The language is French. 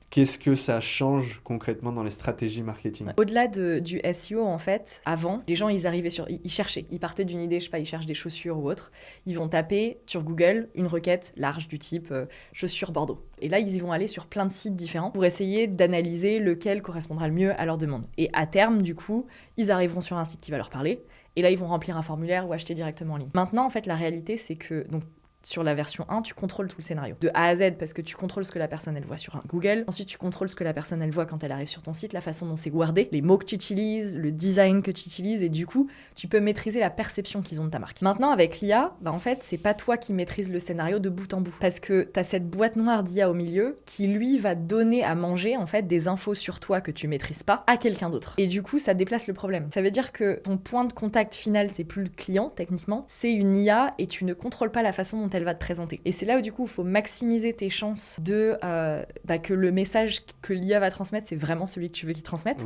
Qu'est-ce que ça change concrètement dans les stratégies marketing? Au-delà du SEO, en fait, avant, les gens, ils cherchaient. Ils partaient d'une idée, je sais pas, ils cherchent des chaussures ou autre. Ils vont taper sur Google une requête large du type chaussures Bordeaux. Et là, ils y vont aller sur plein de sites différents pour essayer d'analyser lequel correspondra le mieux à leur demande. Et à terme, du coup, ils arriveront sur un site qui va leur parler. Et là, ils vont remplir un formulaire ou acheter directement en ligne. Maintenant, en fait, la réalité, c'est que sur la version 1, tu contrôles tout le scénario. De A à Z, parce que tu contrôles ce que la personne, elle voit sur un Google. Ensuite, tu contrôles ce que la personne, elle voit quand elle arrive sur ton site, la façon dont c'est wordé, les mots que tu utilises, le design que tu utilises, et du coup, tu peux maîtriser la perception qu'ils ont de ta marque. Maintenant, avec l'IA, en fait, c'est pas toi qui maîtrises le scénario de bout en bout. Parce que t'as cette boîte noire d'IA au milieu qui, lui, va donner à manger, en fait, des infos sur toi que tu maîtrises pas à quelqu'un d'autre. Et du coup, ça déplace le problème. Ça veut dire que ton point de contact final, c'est plus le client, techniquement, c'est une IA et tu ne contrôles pas la façon dont elle va te présenter. Et c'est là où du coup il faut maximiser tes chances de que le message que l'IA va transmettre, c'est vraiment celui que tu veux qu'il transmette.